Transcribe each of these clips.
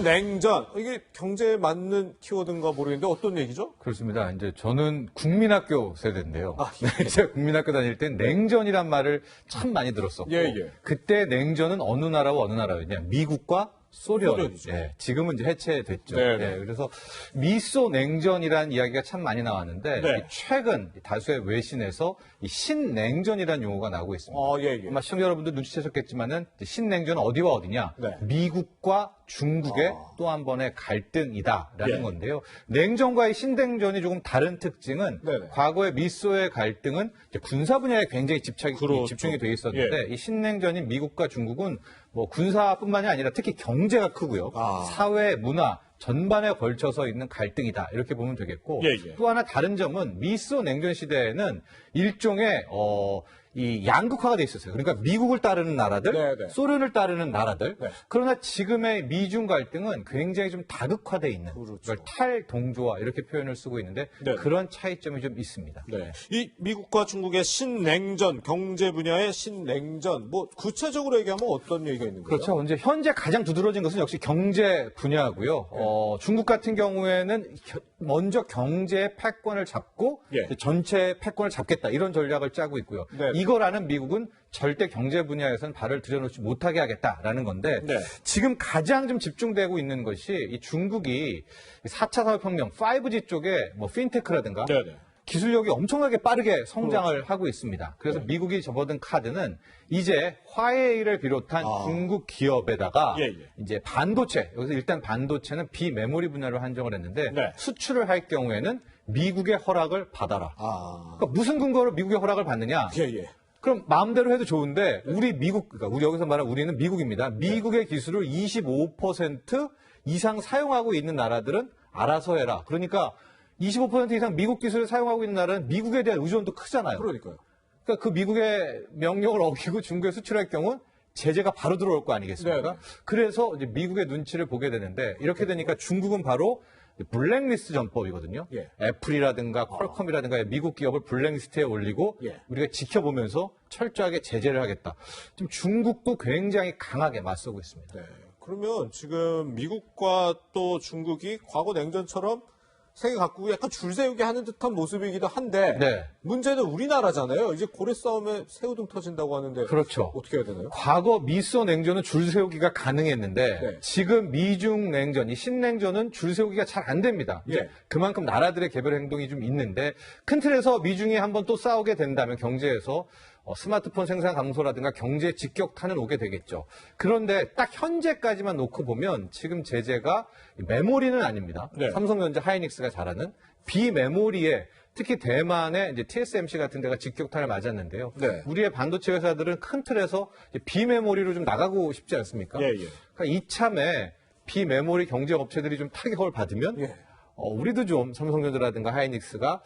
신냉전. 이게 경제에 맞는 키워드인가 모르겠는데 어떤 얘기죠? 그렇습니다. 이제 저는 국민학교 세대인데요. 예. 제가 국민학교 다닐 때 냉전이란 말을 참 많이 들었었고 예, 예. 그때 냉전은 어느 나라와 어느 나라였냐? 미국과 소련이죠. 예, 지금은 이제 해체됐죠. 네, 네. 예, 그래서 미소 냉전이라는 이야기가 참 많이 나왔는데 네. 이 최근 다수의 외신에서 이 신냉전이라는 용어가 나오고 있습니다. 예, 예. 아마 시청자 여러분들 눈치채셨겠지만은 신냉전은 어디와 어디냐? 네. 미국과 중국의 또 한 번의 갈등이다라는 예. 건데요. 냉전과의 신냉전이 조금 다른 특징은 네네. 과거의 미소의 갈등은 이제 군사 분야에 굉장히 그렇죠. 집중이 돼 있었는데 이 신냉전인 미국과 중국은 뭐 군사뿐만이 아니라 특히 경제가 크고요. 사회, 문화 전반에 걸쳐서 있는 갈등이다. 이렇게 보면 되겠고 예, 예. 또 하나 다른 점은 미소 냉전 시대에는 일종의 이 양극화가 돼 있었어요. 그러니까 미국을 따르는 나라들, 네, 네. 소련을 따르는 나라들. 네. 그러나 지금의 미중 갈등은 굉장히 좀 다극화돼 있는 그렇죠. 이걸 탈동조화 이렇게 표현을 쓰고 있는데 네. 그런 차이점이 좀 있습니다. 네. 이 미국과 중국의 신냉전, 경제 분야의 신냉전, 뭐 구체적으로 얘기하면 어떤 얘기가 있는 거죠? 그렇죠. 이제 현재 가장 두드러진 것은 역시 경제 분야고요. 중국 같은 경우에는 먼저 경제의 패권을 잡고 예. 전체 패권을 잡겠다 이런 전략을 짜고 있고요. 네. 이걸 아는 미국은 절대 경제 분야에서는 발을 들여놓지 못하게 하겠다라는 건데 네. 지금 가장 좀 집중되고 있는 것이 이 중국이 4차 산업혁명 5G 쪽에 뭐 핀테크라든가 네네. 기술력이 엄청나게 빠르게 성장을 하고 있습니다. 그래서 미국이 접어든 카드는 이제 화웨이를 비롯한 중국 기업에다가 예, 예. 이제 반도체, 여기서 일단 반도체는 비메모리 분야로 한정을 했는데 네. 수출을 할 경우에는 미국의 허락을 받아라. 그러니까 무슨 근거로 미국의 허락을 받느냐? 예, 예. 그럼 마음대로 해도 좋은데 우리 미국, 그러니까 우리 여기서 말하는 우리는 미국입니다. 미국의 기술을 25% 이상 사용하고 있는 나라들은 알아서 해라. 그러니까 25% 이상 미국 기술을 사용하고 있는 나라는 미국에 대한 의존도 크잖아요. 그러니까요. 그러니까 그 미국의 명령을 어기고 중국에 수출할 경우 제재가 바로 들어올 거 아니겠습니까? 네. 그래서 이제 미국의 눈치를 보게 되는데 이렇게 되니까 중국은 바로 블랙리스트 전법이거든요. 예. 애플이라든가 퀄컴이라든가 미국 기업을 블랙리스트에 올리고 예. 우리가 지켜보면서 철저하게 제재를 하겠다. 지금 중국도 굉장히 강하게 맞서고 있습니다. 네. 그러면 지금 미국과 또 중국이 과거 냉전처럼 세계 각국이 약간 줄 세우게 하는 듯한 모습이기도 한데 네. 문제는 우리나라잖아요. 이제 고래 싸움에 새우등 터진다고 하는데 그렇죠. 어떻게 해야 되나요? 과거 미소 냉전은 줄 세우기가 가능했는데 네. 지금 미중 냉전, 이 신냉전은 줄 세우기가 잘 안 됩니다. 이제 예. 그만큼 나라들의 개별 행동이 좀 있는데 큰 틀에서 미중이 한번 또 싸우게 된다면 경제에서 스마트폰 생산 감소라든가 경제 직격탄은 오게 되겠죠. 그런데 딱 현재까지만 놓고 보면 지금 제재가 메모리는 아닙니다. 네. 삼성전자 하이닉스가 잘하는 비메모리에 특히 대만의 이제 TSMC 같은 데가 직격탄을 맞았는데요. 네. 우리의 반도체 회사들은 큰 틀에서 비메모리로 좀 나가고 싶지 않습니까? 예, 예. 그러니까 이참에 비메모리 경제 업체들이 좀 타격을 받으면 예. 우리도 좀 삼성전자라든가 하이닉스가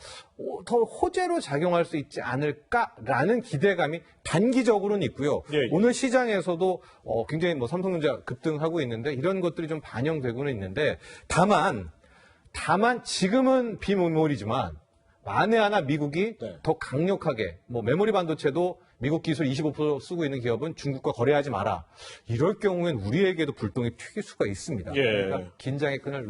더 호재로 작용할 수 있지 않을까라는 기대감이 단기적으로는 있고요. 예, 예. 오늘 시장에서도 굉장히 뭐 삼성전자 급등하고 있는데 이런 것들이 좀 반영되고는 있는데 다만 지금은 비메모리지만 만에 하나 미국이 네. 더 강력하게 뭐 메모리 반도체도 미국 기술 25% 쓰고 있는 기업은 중국과 거래하지 마라. 이럴 경우엔 우리에게도 불똥이 튀길 수가 있습니다. 예. 그러니까 긴장의 끈을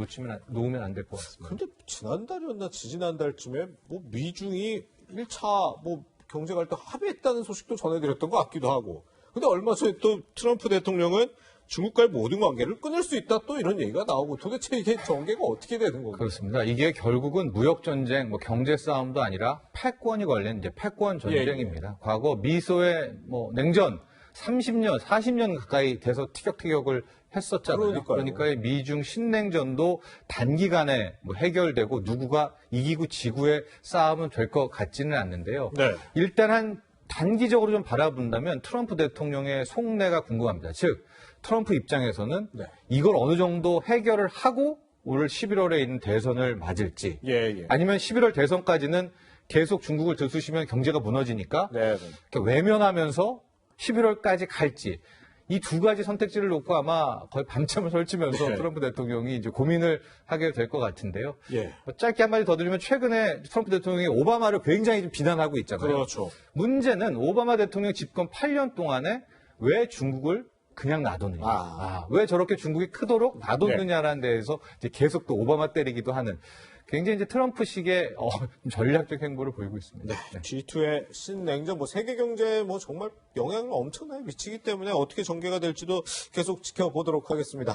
놓으면 안 될 것 같습니다. 근데 지난달이었나 지지난달쯤에 뭐 미중이 1차 뭐 경제 갈등 합의했다는 소식도 전해드렸던 것 같기도 하고. 근데 얼마 전에 또 트럼프 대통령은 중국과의 모든 관계를 끊을 수 있다 또 이런 얘기가 나오고 도대체 이게 전개가 어떻게 되는 건가요? 그렇습니다. 이게 결국은 무역 전쟁, 뭐 경제 싸움도 아니라 패권이 걸린 이제 패권 전쟁입니다. 과거 미소의 뭐 냉전 30년, 40년 가까이 돼서 티격태격을 했었잖아요. 그러니까요. 그러니까 미중 신냉전도 단기간에 뭐 해결되고 누구가 이기고 지구의 싸움은 될 것 같지는 않는데요. 네. 일단 한 단기적으로 좀 바라본다면 트럼프 대통령의 속내가 궁금합니다. 즉 트럼프 입장에서는 네. 이걸 어느 정도 해결을 하고 올 11월에 있는 대선을 맞을지 예. 아니면 11월 대선까지는 계속 중국을 들쑤시면 경제가 무너지니까 네. 이렇게 외면하면서 11월까지 갈지 이 두 가지 선택지를 놓고 아마 거의 밤잠을 설치면서 네. 트럼프 대통령이 이제 고민을 하게 될 것 같은데요. 예. 짧게 한마디 더 드리면 최근에 트럼프 대통령이 오바마를 굉장히 좀 비난하고 있잖아요. 그렇죠. 문제는 오바마 대통령 집권 8년 동안에 왜 중국을 그냥 놔뒀느냐. 아. 왜 저렇게 중국이 크도록 놔뒀느냐라는 데에서 이제 계속 또 오바마 때리기도 하는 굉장히 이제 트럼프식의 전략적 행보를 보이고 있습니다. 네. G2의 신냉전, 세계 경제에 정말 영향을 엄청나게 미치기 때문에 어떻게 전개가 될지도 계속 지켜보도록 하겠습니다.